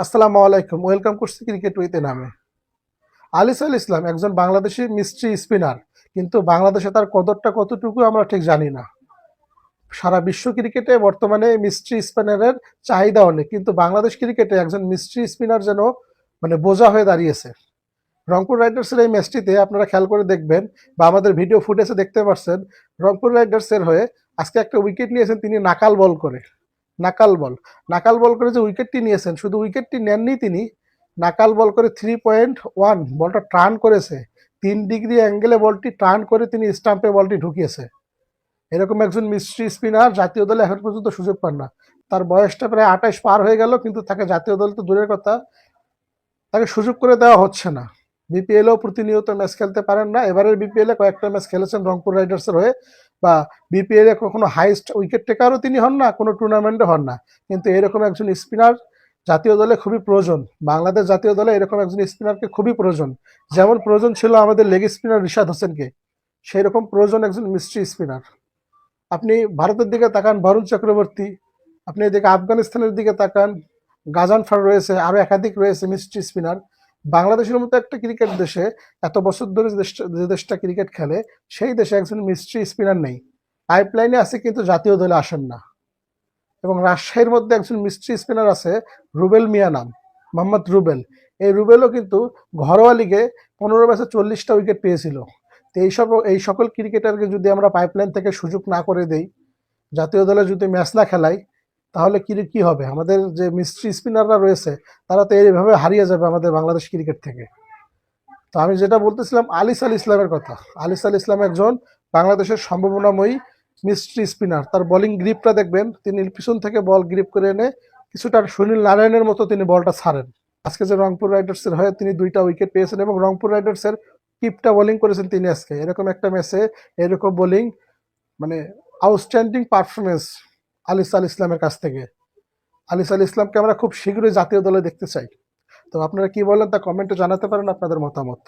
আসসালামু আলাইকুম, ওয়েলকাম করছি ক্রিকেট উইথ নামে। আলিসাল ইসলাম একজন বাংলাদেশি মিস্ট্রি স্পিনার, কিন্তু বাংলাদেশে তার কদরটা কতটুকু আমরা ঠিক জানি না। সারা বিশ্ব ক্রিকেটে বর্তমানে মিস্ট্রি স্পিনারের চাহিদা অনেক, কিন্তু বাংলাদেশ ক্রিকেটে একজন মিস্ট্রি স্পিনার যেন বোঝা হয়ে দাঁড়িয়েছে। রংপুর রাইডার্সের এই ম্যাচটিতে আপনারা খেয়াল করে দেখবেন বা আমাদের ভিডিও ফুটেজে দেখতে পাচ্ছেন, রংপুর রাইডার্সের হয়ে আজকে একটা উইকেট নিয়েছেন তিনি নাকাল বল করে। নাকাল বল নাকাল বল করে যে উইকেটটি নিয়েছেন, শুধু উইকেটটি নেননি তিনি, নাকাল বল করে 3.1 বলটা টার্ন করেছে। 3 ডিগ্রি অ্যাঙ্গেলে বলটি টার্ন করে তিনি স্টাম্পে বলটি ঢুকিয়েছে। এরকম একজন মিস্ট্রি স্পিনার জাতীয় দলে এখন পর্যন্ত সুযোগ পান না। তার বয়সটা প্রায় 28 পার হয়ে গেল, কিন্তু তাকে জাতীয় দল তো দূরের কথা, তাকে সুযোগ করে দেওয়া হচ্ছে না। বিপিএলও প্রতিনিয়ত ম্যাচ খেলতে পারেন না। এবারের বিপিএলে কয়েকটা ম্যাচ খেলেছেন রংপুর রাইডার্সের হয়ে, বা বিপিএলে কখনো হাইস্ট উইকেট টেকারও তিনি হন না, কোনো টুর্নামেন্টে হন না। কিন্তু এরকম একজন স্পিনার জাতীয় দলে খুবই প্রয়োজন। বাংলাদেশ জাতীয় দলে এরকম একজন স্পিনারকে খুবই প্রয়োজন। যেমন প্রয়োজন ছিল আমাদের লেগ স্পিনার রিশাদ হোসেনকে, সেই রকম প্রয়োজন একজন মিস্ট্রি স্পিনার। আপনি ভারতের দিকে তাকান, বরুণ চক্রবর্তী, আপনি এদিকে আফগানিস্তানের দিকে তাকান, গাজানফার রয়েছে, আরো একাধিক রয়েছে মিস্ট্রি স্পিনার। বাংলাদেশের মতো একটা ক্রিকেট দেশে এত বছর ধরে যে দেশটা ক্রিকেট খেলে, সেই দেশে একজন মিস্ট্রি স্পিনার নেই। পাইপলাইনে আছে কিন্তু জাতীয় দলে আসেন না। এবং রাজশাহীর মধ্যে একজন মিস্ট্রি স্পিনার আছে, রুবেল মিয়া নাম, মোহাম্মদ রুবেল। এই রুবেলও কিন্তু ঘরোয়া লিগে 15 ম্যাচে 40টা উইকেট পেয়েছিল। তো এই সকল ক্রিকেটারকে যদি আমরা পাইপলাইন থেকে সুযোগ না করে দেই, জাতীয় দলে যদি ম্যাচ না খেলাই, তাহলে কি হবে? আমাদের যে মিস্ট্রি স্পিনাররা রয়েছে, তারা তো এইভাবে হারিয়ে যাবে আমাদের বাংলাদেশ ক্রিকেট থেকে। তো আমি যেটা বলতেছিলাম আলিসাল ইসলামের কথা। আলিসাল ইসলাম একজন বাংলাদেশের সম্ভাবনাময়ী মিস্ট্রি স্পিনার। তার বোলিং গ্রিপটা দেখবেন, তিনি পিছন থেকে বল গ্রিপ করে এনে কিছুটা সুনীল নারায়ণের মতো তিনি বলটা ছাড়েন। আজকে যে রংপুর রাইডার্সের হয়ে তিনি 2টা উইকেট পেয়েছেন এবং রংপুর রাইডার্সের কিপটা বোলিং করেছেন তিনি আজকে। এরকম একটা ম্যাচে এরকম বোলিং, মানে আউটস্ট্যান্ডিং পারফরমেন্স আলিসাল ইসলামের কাছ থেকে। আলিসাল ইসলামকে আমরা খুব শীঘ্রই জাতীয় দলে দেখতে চাই। তো আপনারা কি বলেন তা কমেন্টে জানাতে পারেন আপনাদের মতামত।